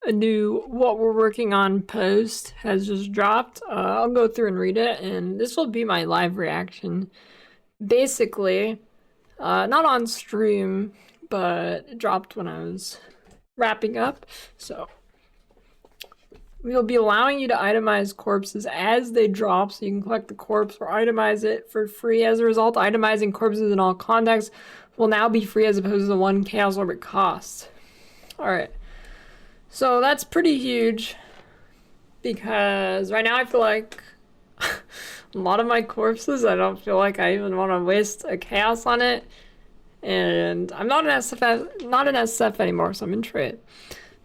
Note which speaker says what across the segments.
Speaker 1: a new what we're working on post has just dropped. I'll go through and read it, and this will be my live reaction. Basically, not on stream, but it dropped when I was wrapping up. So we'll be allowing you to itemize corpses as they drop, so you can collect the corpse or itemize it for free. As a result, itemizing corpses in all contexts will now be free as opposed to the 1 Chaos Orbit cost. Alright. So that's pretty huge, because right now I feel like a lot of my corpses, I don't feel like I even want to waste a chaos on it. And I'm not an SF anymore, so I'm in trade.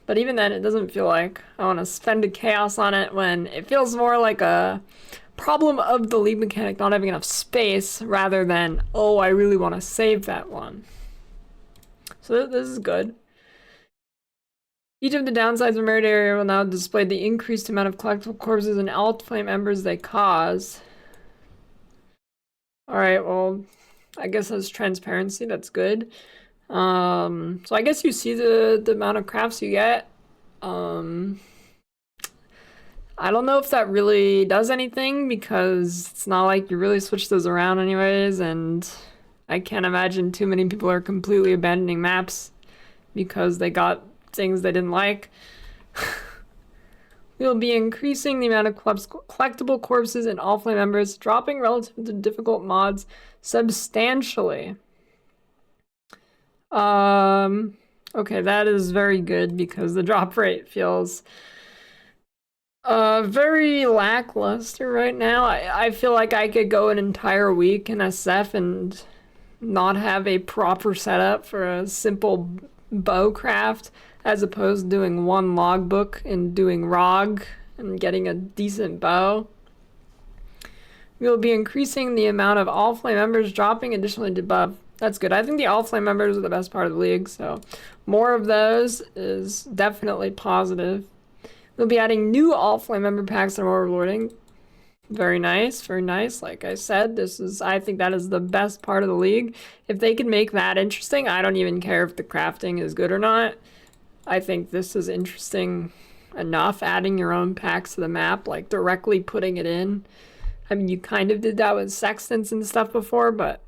Speaker 1: But even then, it doesn't feel like I want to spend a chaos on it, when it feels more like a problem of the league mechanic not having enough space, rather than, oh, I really want to save that one. So this is good. Each of the downsides of Merit Area will now display the increased amount of collectible corpses and allflame embers they cause. Alright, well, I guess that's transparency, that's good. So I guess you see the amount of crafts you get. I don't know if that really does anything, because it's not like you really switch those around anyways, and I can't imagine too many people are completely abandoning maps because they got things they didn't like. We will be increasing the amount of collectible corpses and allflame embers, dropping relative to difficult mods substantially. Okay, that is very good, because the drop rate feels very lackluster right now. I feel like I could go an entire week in SF and not have a proper setup for a simple bow craft, as opposed to doing one logbook and doing ROG and getting a decent bow. We will be increasing the amount of allflame embers, dropping additionally to buff. That's good. I think the allflame members are the best part of the league, so more of those is definitely positive. We'll be adding new allflame member packs that are more rewarding. Very nice, very nice. Like I said, I think that is the best part of the league. If they can make that interesting, I don't even care if the crafting is good or not. I think this is interesting enough, adding your own packs to the map, like directly putting it in. I mean, you kind of did that with sextants and stuff before, but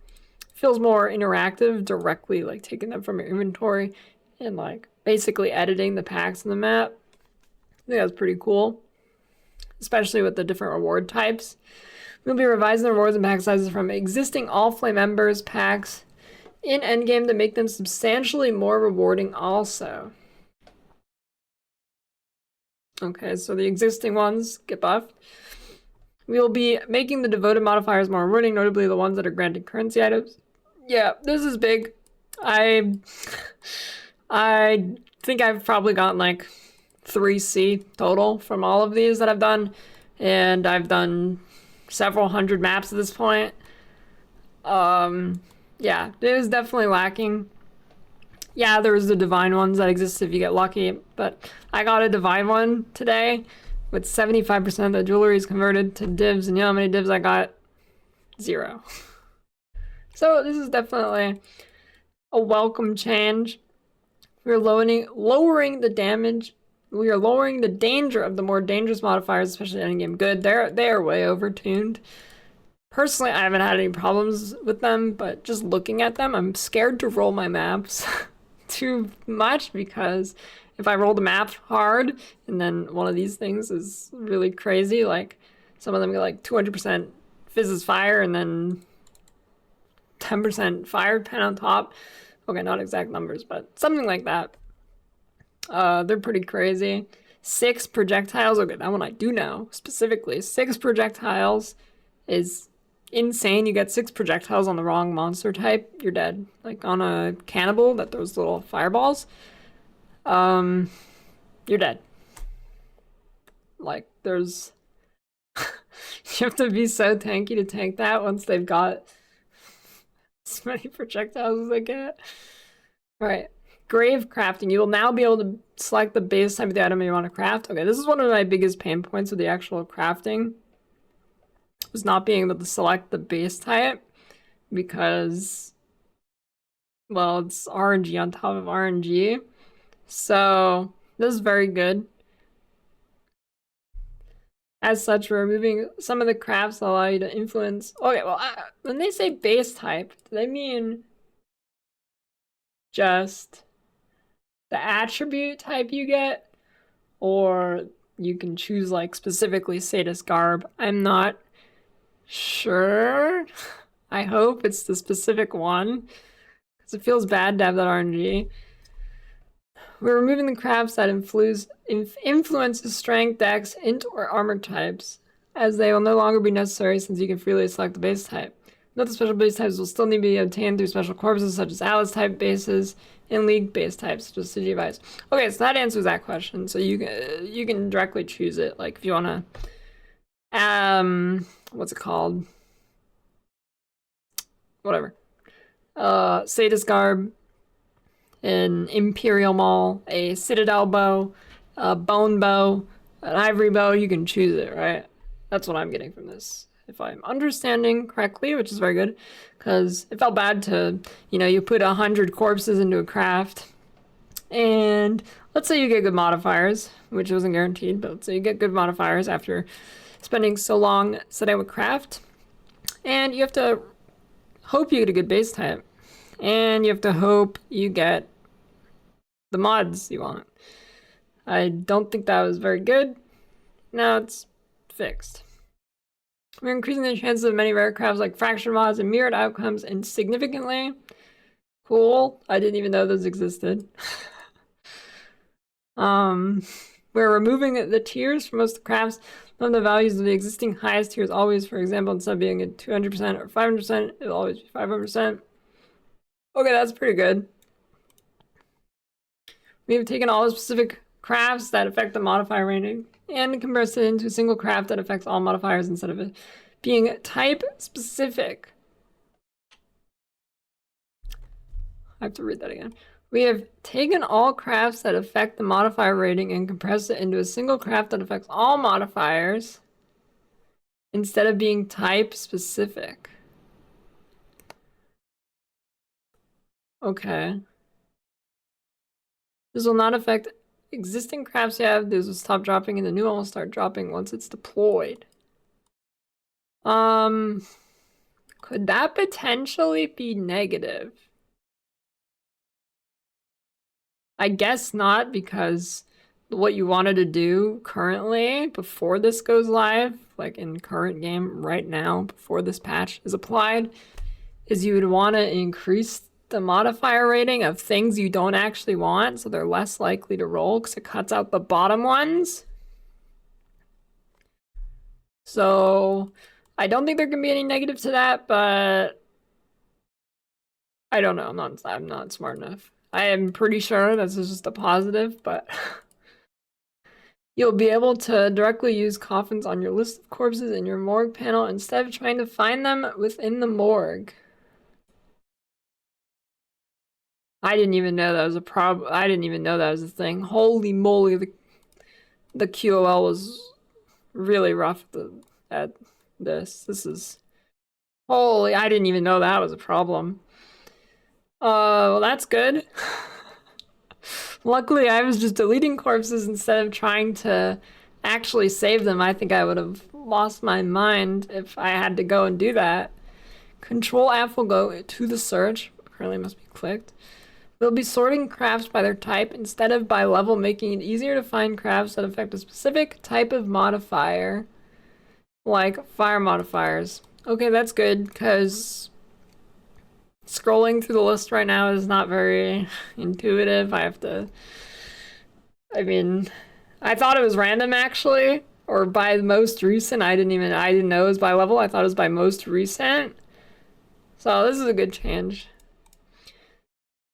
Speaker 1: feels more interactive, directly like taking them from your inventory and like basically editing the packs in the map. I think that's pretty cool, especially with the different reward types. We'll be revising the rewards and pack sizes from existing allflame embers packs in endgame to make them substantially more rewarding also. Okay, so the existing ones get buffed. We will be making the devoted modifiers more rewarding, notably the ones that are granted currency items. Yeah, this is big. I think I've probably gotten like 3C total from all of these that I've done, and I've done several hundred maps at this point. Yeah, it is definitely lacking. Yeah, there's the divine ones that exist if you get lucky, but I got a divine one today with 75% of the jewelry is converted to divs, and you know how many divs I got? 0. So this is definitely a welcome change. We're lowering the damage. We are lowering the danger of the more dangerous modifiers, especially endgame good. They are way overtuned. Personally, I haven't had any problems with them, but just looking at them, I'm scared to roll my maps too much, because if I roll the map hard and then one of these things is really crazy, like some of them get like 200% fizzes fire and then 10% fire pen on top. Okay, not exact numbers, but something like that. They're pretty crazy. 6 projectiles. Okay, that one I do know specifically. 6 projectiles is insane. You get 6 projectiles on the wrong monster type, you're dead. Like on a cannibal that throws little fireballs, you're dead. Like there's you have to be so tanky to tank that once they've got as many projectiles as they get. Right. Grave crafting. You will now be able to select the base type of the item you want to craft. Okay, this is one of my biggest pain points with the actual crafting, was not being able to select the base type, because, well, it's RNG on top of RNG. So This is very good. As such, we're removing some of the crafts that allow you to influence. Okay, well, when they say base type, do they mean just the attribute type you get? Or you can choose like specifically sadist garb? I'm not sure. I hope it's the specific one, because it feels bad to have that RNG. We're removing the crafts that influences strength, dex, int, or armor types, as they will no longer be necessary since you can freely select the base type. Note the special base types will still need to be obtained through special corpses such as Alice type bases and League base types such as City Device. Okay, so that answers that question. So you can directly choose it. Like if you wanna, what's it called? Whatever. Sadist garb, an Imperial Maul, a Citadel bow, a Bone bow, an Ivory bow. You can choose it, right? That's what I'm getting from this, if I'm understanding correctly, which is very good, because it felt bad to, you put 100 corpses into a craft, and let's say you get good modifiers, which wasn't guaranteed, but let's say you get good modifiers after spending so long setting up a craft, and you have to hope you get a good base type, and you have to hope you get the mods you want. I don't think that was very good. Now it's fixed. We're increasing the chances of many rare crafts like fracture mods and mirrored outcomes significantly. Cool. I didn't even know those existed. We're removing the tiers for most of the crafts. None of the values of the existing highest tiers always, for example, instead of being at 200% or 500%, it'll always be 500%. Okay, that's pretty good. We've taken all the specific crafts that affect the modifier rating and compressed it into a single craft that affects all modifiers instead of it being type specific. I have to read that again. We have taken all crafts that affect the modifier rating and compressed it into a single craft that affects all modifiers instead of being type specific. Okay. This will not affect existing crafts you have. These will stop dropping and the new one will start dropping once it's deployed. Could that potentially be negative? I guess not, because what you wanted to do currently before this goes live, like in current game right now, before this patch is applied, is you would want to increase the modifier rating of things you don't actually want, so they're less likely to roll because it cuts out the bottom ones. So I don't think there can be any negative to that, but I don't know. I'm not smart enough. I am pretty sure this is just a positive, but you'll be able to directly use coffins on your list of corpses in your morgue panel instead of trying to find them within the morgue. I didn't even know that was a problem. I didn't even know that was a thing. Holy moly, the QOL was really rough at this. This is... Holy, I didn't even know that was a problem. Well, that's good. Luckily, I was just deleting corpses instead of trying to actually save them. I think I would have lost my mind if I had to go and do that. Control F will go to the search. Currently must be clicked. We'll be sorting crafts by their type instead of by level, making it easier to find crafts that affect a specific type of modifier, like fire modifiers. Okay, that's good, because scrolling through the list right now is not very intuitive. I mean, I thought it was random actually, or by most recent. I didn't know it was by level. I thought it was by most recent. So this is a good change.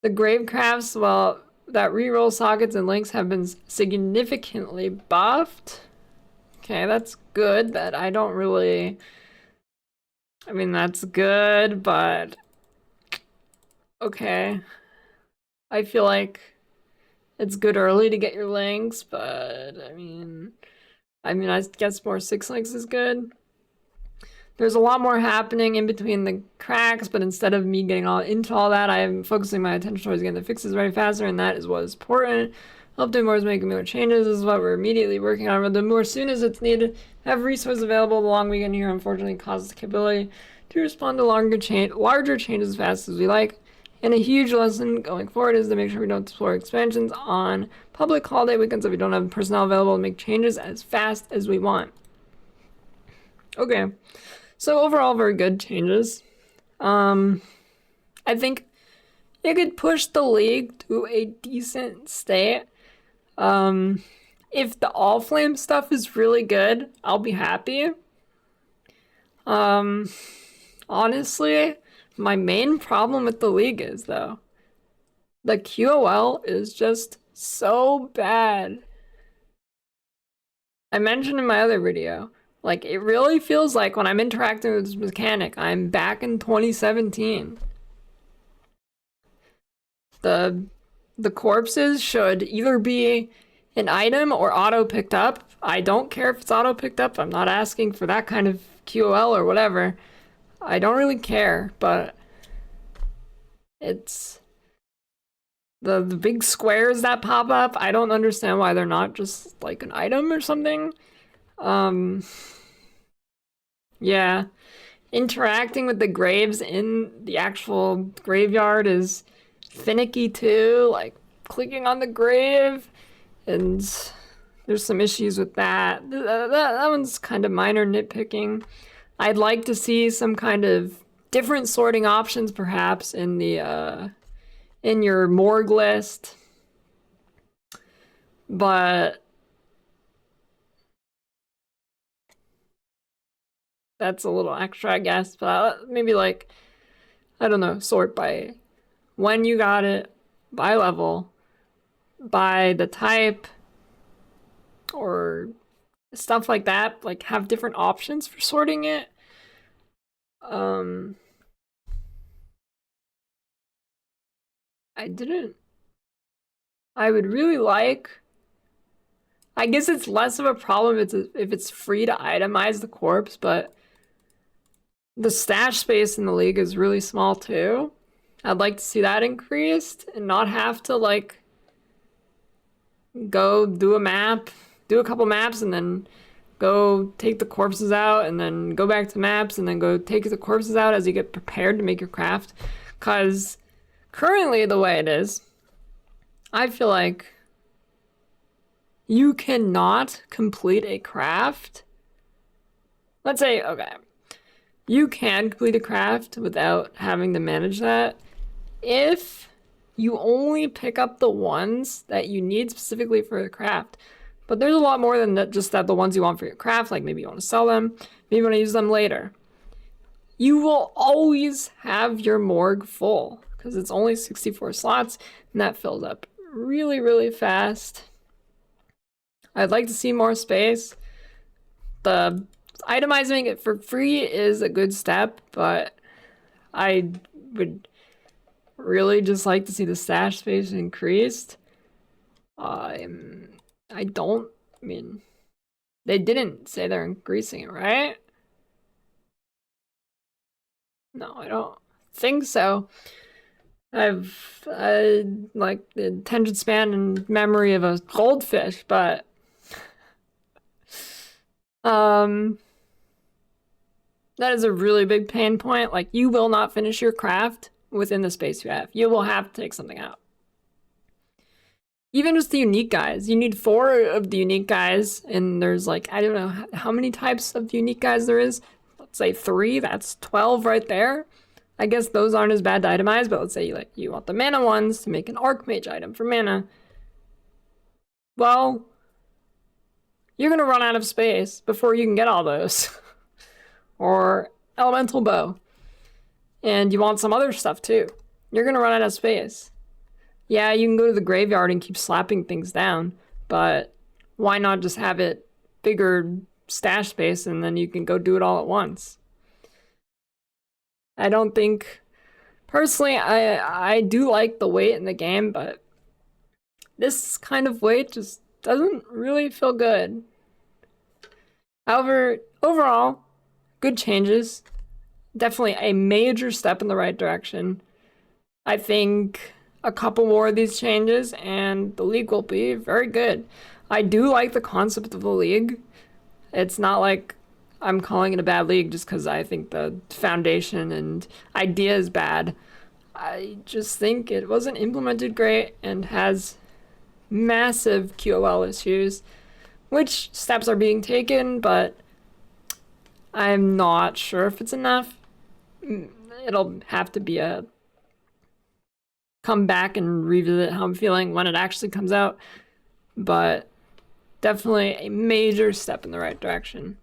Speaker 1: The grave crafts, well, that reroll sockets and links have been significantly buffed. Okay, that's good, but I don't really... I mean, that's good, but... Okay. I feel like it's good early to get your links, but I mean, I guess more 6 links is good. There's a lot more happening in between the cracks, but instead of me getting all into all that, I am focusing my attention towards getting the fixes ready faster, and that is what is important. Update more is making more changes. This is what we're immediately working on. But the more soon as it's needed, have resources available. The long weekend here unfortunately causes the capability to respond to larger changes as fast as we like. And a huge lesson going forward is to make sure we don't explore expansions on public holiday weekends if we don't have personnel available to make changes as fast as we want. Okay, so overall very good changes. I think it could push the league to a decent state. If the allflame stuff is really good, I'll be happy. Honestly, my main problem with the league is, though, the QOL is just so bad. I mentioned in my other video, like, it really feels like when I'm interacting with this mechanic, I'm back in 2017. The corpses should either be an item or auto picked up. I don't care if it's auto picked up. I'm not asking for that kind of QOL or whatever. I don't really care, but it's the big squares that pop up. I don't understand why they're not just like an item or something. Yeah. Interacting with the graves in the actual graveyard is finicky too, like clicking on the grave, and there's some issues with that. That one's kind of minor nitpicking. I'd like to see some kind of different sorting options perhaps in the in your morgue list, but that's a little extra, I guess. But maybe like, I don't know, sort by when you got it, by level, by the type, or stuff like that. Like, have different options for sorting it. I would really like, I guess it's less of a problem if it's free to itemize the corpse, but the stash space in the league is really small too. I'd like to see that increased and not have to like go do a map, do a couple maps, and then go take the corpses out, and then go back to maps, and then go take the corpses out as you get prepared to make your craft. Because currently the way it is, I feel like you cannot complete a craft. Let's say, okay, you can complete a craft without having to manage that if you only pick up the ones that you need specifically for the craft. But there's a lot more than that, just that the ones you want for your craft, like maybe you want to sell them, maybe you want to use them later. You will always have your morgue full because it's only 64 slots and that fills up really, really fast. I'd like to see more space. The itemizing it for free is a good step, but I would really just like to see the stash space increased. I mean, they didn't say they're increasing it, right? No, I don't think so. I like the attention span and memory of a goldfish, but that is a really big pain point. Like, you will not finish your craft within the space you have. You will have to take something out. Even just the unique guys. You need 4 of the unique guys, and there's like, I don't know how many types of unique guys there is. Let's say 3, that's 12 right there. I guess those aren't as bad to itemize, but let's say you want the mana ones to make an Archmage item for mana. Well, you're gonna run out of space before you can get all those. Or Elemental Bow. And you want some other stuff too. You're gonna run out of space. Yeah, you can go to the graveyard and keep slapping things down, but why not just have it bigger stash space and then you can go do it all at once? I don't think, personally, I do like the weight in the game, but this kind of weight just doesn't really feel good. However, overall, good changes. Definitely a major step in the right direction. I think a couple more of these changes and the league will be very good. I do like the concept of the league. It's not like I'm calling it a bad league just because I think the foundation and idea is bad. I just think it wasn't implemented great and has massive QOL issues, which steps are being taken, but I'm not sure if it's enough. It'll have to be a come back and revisit how I'm feeling when it actually comes out, but definitely a major step in the right direction.